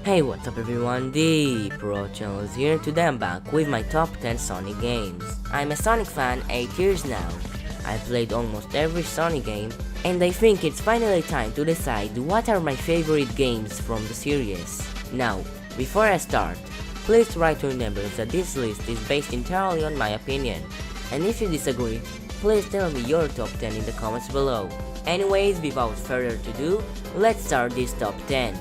Hey, what's up everyone, the Pro Channel is here. Today I'm back with my top 10 Sonic games. I'm a Sonic fan 8 years now. I've played almost every Sonic game, and I think it's finally time to decide what are my favorite games from the series. Now, before I start, please try to remember that this list is based entirely on my opinion, and if you disagree, please tell me your top 10 in the comments below. Anyways, without further ado, let's start this top 10.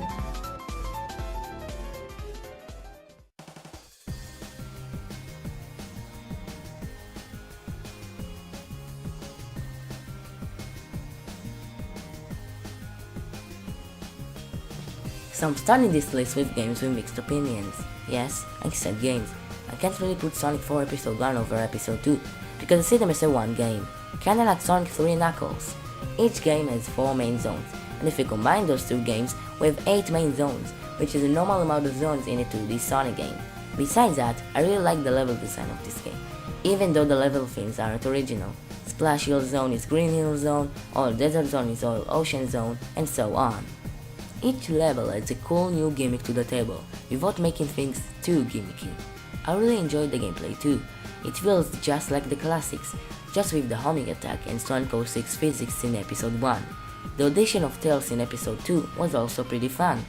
Some starting this list with games with mixed opinions. Yes, I said games. I can't really put Sonic 4 Episode 1 over Episode 2, because I see them as a one game, kinda like Sonic 3 Knuckles. Each game has 4 main zones, and if you combine those 2 games, we have 8 main zones, which is a normal amount of zones in a 2D Sonic game. Besides that, I really like the level design of this game, even though the level themes aren't original. Splash Hill Zone is Green Hill Zone, All Desert Zone is All Ocean Zone, and so on. Each level adds a cool new gimmick to the table, without making things too gimmicky. I really enjoyed the gameplay too. It feels just like the classics, just with the homing attack and Sonic 06 physics in Episode 1. The addition of Tails in Episode 2 was also pretty fun,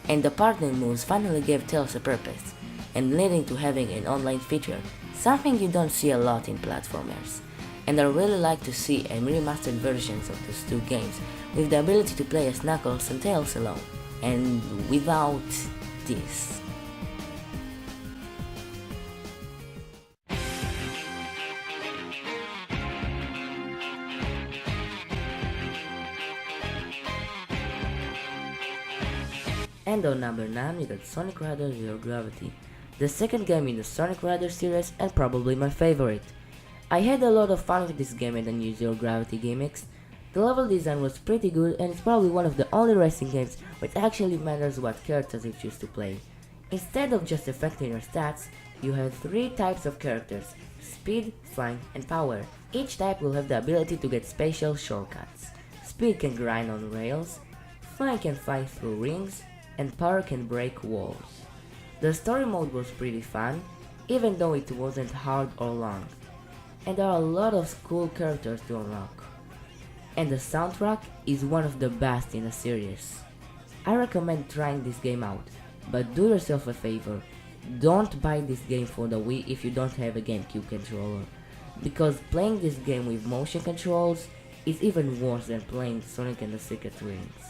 and the partner moves finally gave Tails a purpose, and leading to having an online feature, something you don't see a lot in platformers. And I really like to see a remastered versions of those 2 games, with the ability to play as Knuckles and Tails alone, and without this. And on number 9 we got Sonic Riders Zero Gravity, the second game in the Sonic Riders series and probably my favorite. I had a lot of fun with this game and the new Zero Gravity gimmicks. The level design was pretty good, and it's probably one of the only racing games which actually matters what characters you choose to play. Instead of just affecting your stats, you have 3 types of characters: Speed, Flying, and Power. Each type will have the ability to get special shortcuts. Speed can grind on rails, Flying can fly through rings, and Power can break walls. The story mode was pretty fun, even though it wasn't hard or long, and there are a lot of cool characters to unlock. And the soundtrack is one of the best in the series. I recommend trying this game out, but do yourself a favor, don't buy this game for the Wii if you don't have a GameCube controller, because playing this game with motion controls is even worse than playing Sonic and the Secret Rings.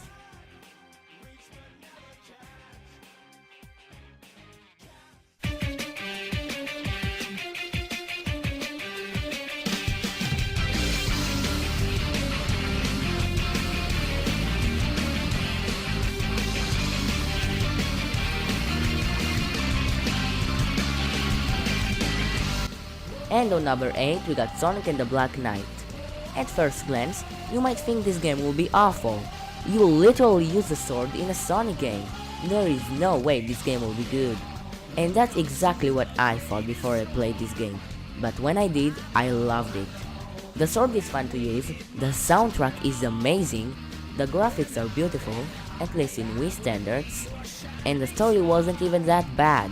And on number 8 we got Sonic and the Black Knight. At first glance, you might think this game will be awful. You literally use a sword in a Sonic game. There is no way this game will be good. And that's exactly what I thought before I played this game. But when I did, I loved it. The sword is fun to use, the soundtrack is amazing, the graphics are beautiful, at least in Wii standards, and the story wasn't even that bad.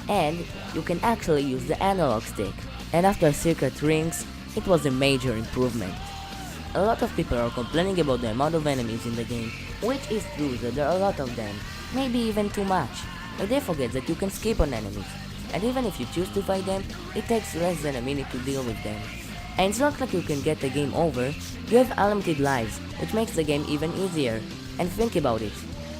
And you can actually use the analog stick. And after Secret Rings, it was a major improvement. A lot of people are complaining about the amount of enemies in the game, which is true that there are a lot of them, maybe even too much, but they forget that you can skip on enemies, and even if you choose to fight them, it takes less than a minute to deal with them. And it's not like you can get the game over, you have unlimited lives, which makes the game even easier. And think about it,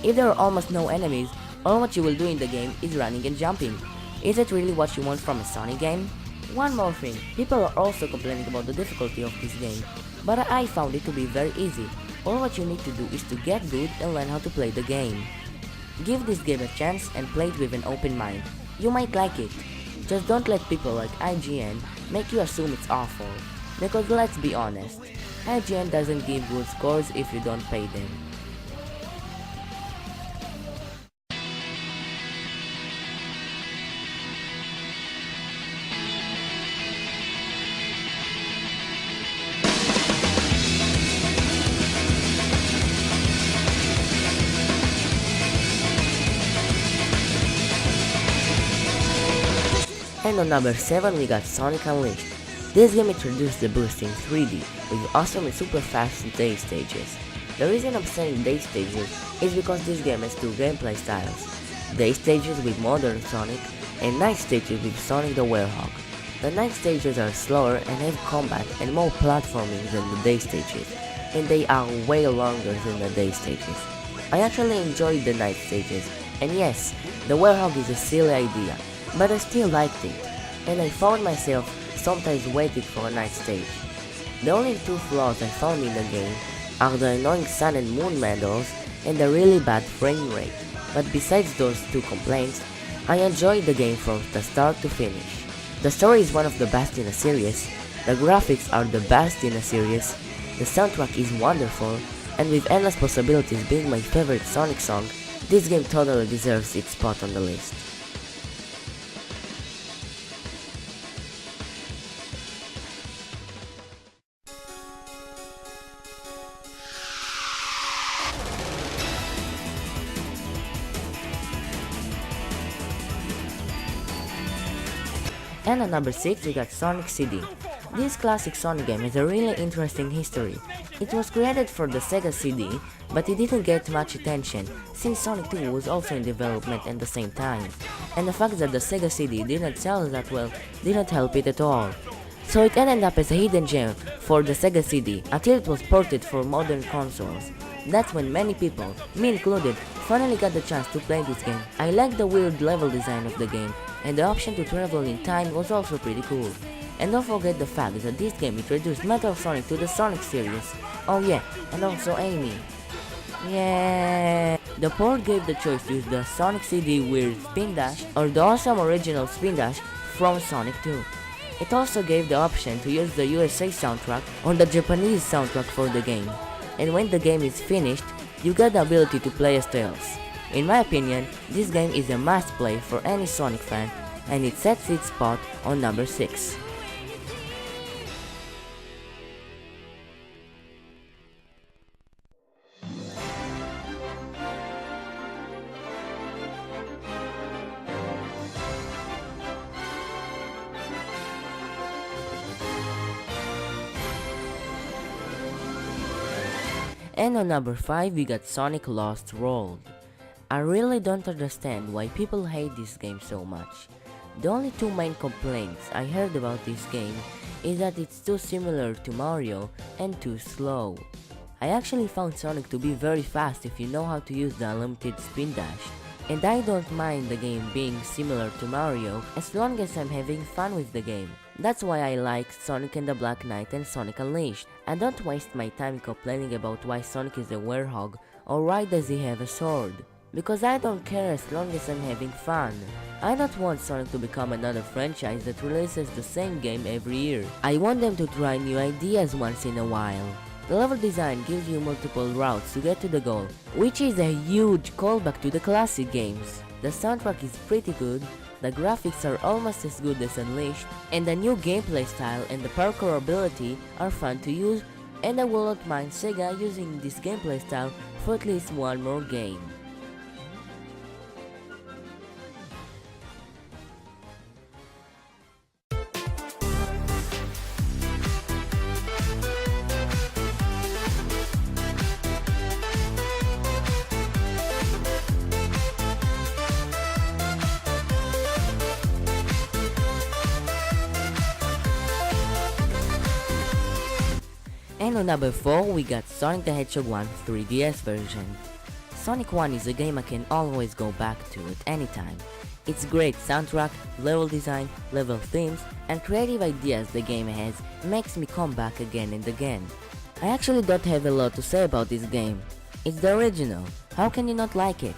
if there are almost no enemies, all what you will do in the game is running and jumping. Is it really what you want from a Sonic game? One more thing, people are also complaining about the difficulty of this game, but I found it to be very easy. All what you need to do is to get good and learn how to play the game. Give this game a chance and play it with an open mind. You might like it. Just don't let people like IGN make you assume it's awful, because let's be honest, IGN doesn't give good scores if you don't pay them. And on number 7 we got Sonic Unleashed. This game introduced the boost in 3D with awesome and super fast day stages. The reason I'm saying day stages is because this game has two gameplay styles. Day stages with modern Sonic and night stages with Sonic the Hedgehog. The night stages are slower and have combat and more platforming than the day stages, and they are way longer than the day stages. I actually enjoyed the night stages, and yes, the Hedgehog is a silly idea, but I still liked it, and I found myself sometimes waiting for a night stage. The only two flaws I found in the game are the annoying sun and moon medals and the really bad frame rate, but besides those two complaints, I enjoyed the game from the start to finish. The story is one of the best in the series, the graphics are the best in the series, the soundtrack is wonderful, and with Endless Possibilities being my favorite Sonic song, this game totally deserves its spot on the list. And at number 6 we got Sonic CD. This classic Sonic game has a really interesting history. It was created for the Sega CD, but it didn't get much attention, since Sonic 2 was also in development at the same time. And the fact that the Sega CD didn't sell that well didn't help it at all. So it ended up as a hidden gem for the Sega CD until it was ported for modern consoles. That's when many people, me included, finally got the chance to play this game. I liked the weird level design of the game, and the option to travel in time was also pretty cool. And don't forget the fact that this game introduced Metal Sonic to the Sonic series. Oh yeah, and also Amy. Yeah. The port gave the choice to use the Sonic CD Weird Spin Dash or the awesome original Spin Dash from Sonic 2. It also gave the option to use the USA soundtrack or the Japanese soundtrack for the game. And when the game is finished, you get the ability to play as Tails. In my opinion, this game is a must play for any Sonic fan, and it sets its spot on number 6. And on number 5 we got Sonic Lost World. I really don't understand why people hate this game so much. The only two main complaints I heard about this game is that it's too similar to Mario and too slow. I actually found Sonic to be very fast if you know how to use the unlimited spin dash, and I don't mind the game being similar to Mario as long as I'm having fun with the game. That's why I like Sonic and the Black Knight and Sonic Unleashed. I don't waste my time complaining about why Sonic is a werewolf or why does he have a sword. Because I don't care as long as I'm having fun. I don't want Sonic to become another franchise that releases the same game every year. I want them to try new ideas once in a while. The level design gives you multiple routes to get to the goal, which is a huge callback to the classic games. The soundtrack is pretty good, the graphics are almost as good as Unleashed, and the new gameplay style and the parkour ability are fun to use, and I will not mind Sega using this gameplay style for at least one more game. And on number 4 we got Sonic the Hedgehog 1 3DS version. Sonic 1 is a game I can always go back to at any time. Its great soundtrack, level design, level themes, and creative ideas the game has makes me come back again and again. I actually don't have a lot to say about this game. It's the original, how can you not like it?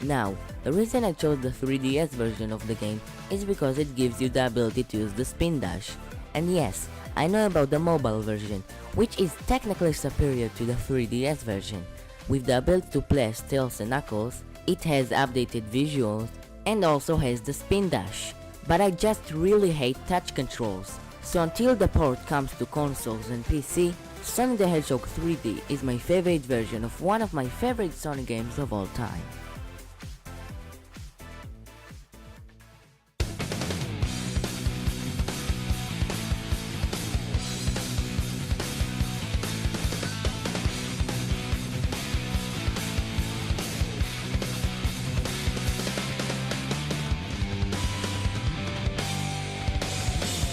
Now, the reason I chose the 3DS version of the game is because it gives you the ability to use the spin dash. And yes, I know about the mobile version, which is technically superior to the 3DS version. With the ability to play as Tails and Knuckles, it has updated visuals and also has the spin dash. But I just really hate touch controls. So until the port comes to consoles and PC, Sonic the Hedgehog 3D is my favorite version of one of my favorite Sonic games of all time.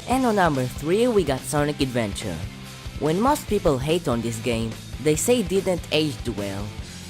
And on number 3 we got Sonic Adventure. When most people hate on this game, they say it didn't age well.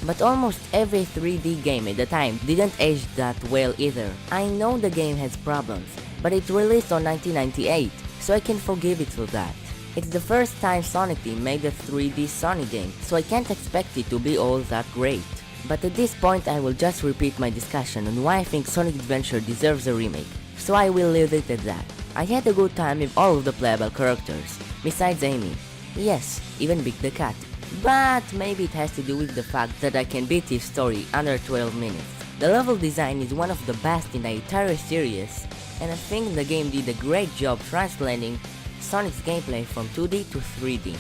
But almost every 3D game at the time didn't age that well either. I know the game has problems, but it released on 1998, so I can forgive it for that. It's the first time Sonic Team made a 3D Sonic game, so I can't expect it to be all that great. But at this point I will just repeat my discussion on why I think Sonic Adventure deserves a remake, so I will leave it at that. I had a good time with all of the playable characters, besides Amy. Yes, even Big the Cat. But maybe it has to do with the fact that I can beat his story under 12 minutes. The level design is one of the best in the entire series, and I think the game did a great job translating Sonic's gameplay from 2D to 3D.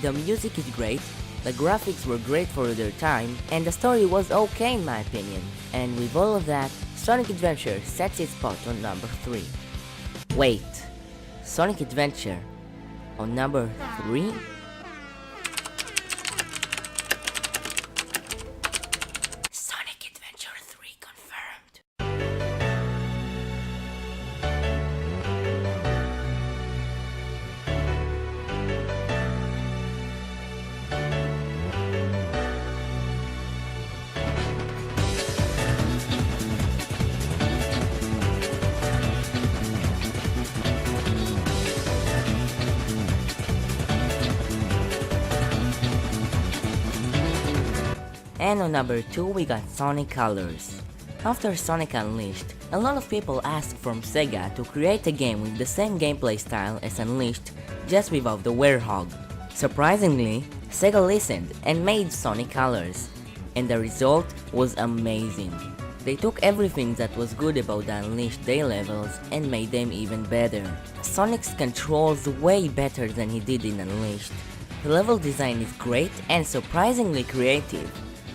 The music is great, the graphics were great for their time, and the story was okay in my opinion. And with all of that, Sonic Adventure sets its spot on number 3. Wait, Sonic Adventure on number 3? Sonic Adventure 3 confirmed. And on number 2 we got Sonic Colors. After Sonic Unleashed, a lot of people asked from Sega to create a game with the same gameplay style as Unleashed, just without the Hedgehog. Surprisingly, Sega listened and made Sonic Colors, and the result was amazing. They took everything that was good about the Unleashed Day levels and made them even better. Sonic's controls way better than he did in Unleashed. The level design is great and surprisingly creative.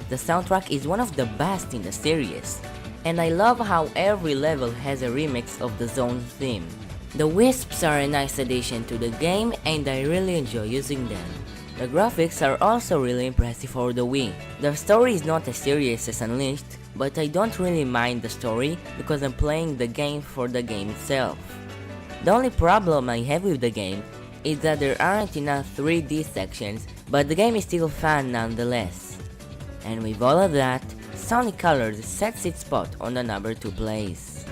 The soundtrack is one of the best in the series, and I love how every level has a remix of the zone theme. The Wisps are a nice addition to the game and I really enjoy using them. The graphics are also really impressive for the Wii. The story is not as serious as Unleashed, but I don't really mind the story because I'm playing the game for the game itself. The only problem I have with the game is that there aren't enough 3D sections, but the game is still fun nonetheless. And with all of that, Sonic Colors sets its spot on the number 2 place.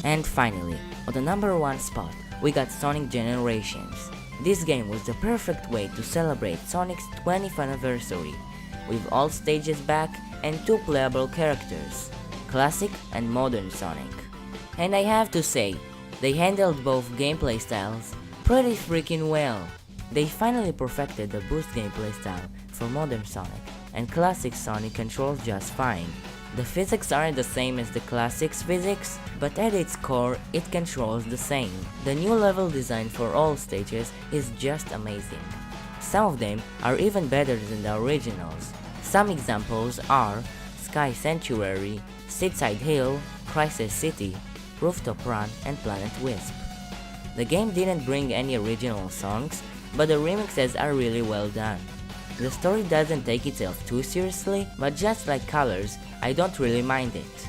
And finally, on the number 1 spot, we got Sonic Generations. This game was the perfect way to celebrate Sonic's 20th anniversary, with all stages back and 2 playable characters, Classic and Modern Sonic. And I have to say, they handled both gameplay styles pretty freaking well. They finally perfected the boost gameplay style for Modern Sonic, and Classic Sonic controls just fine. The physics aren't the same as the Classic's physics, but at its core, it controls the same. The new level design for all stages is just amazing. Some of them are even better than the originals. Some examples are Sky Sanctuary, Seaside Hill, Crisis City, Rooftop Run, and Planet Wisp. The game didn't bring any original songs, but the remixes are really well done. The story doesn't take itself too seriously, but just like Colors, I don't really mind it.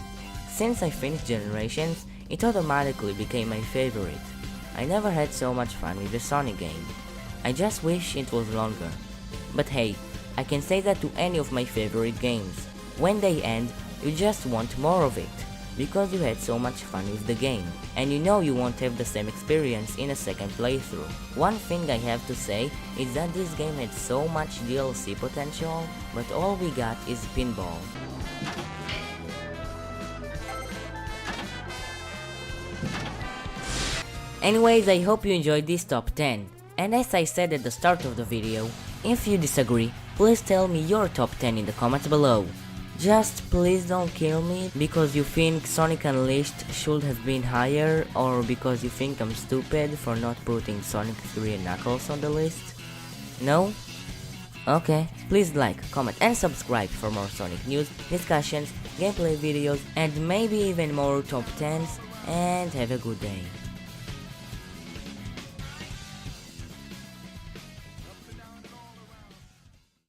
Since I finished Generations, it automatically became my favorite. I never had so much fun with a Sonic game. I just wish it was longer. But hey, I can say that to any of my favorite games. When they end, you just want more of it, because you had so much fun with the game, and you know you won't have the same experience in a second playthrough. One thing I have to say is that this game had so much DLC potential, but all we got is pinball. Anyways, I hope you enjoyed this top 10, and as I said at the start of the video, if you disagree, please tell me your top 10 in the comments below. Just please don't kill me because you think Sonic Unleashed should have been higher, or because you think I'm stupid for not putting Sonic 3 and Knuckles on the list. No? Okay, please like, comment and subscribe for more Sonic news, discussions, gameplay videos and maybe even more top 10s, and have a good day.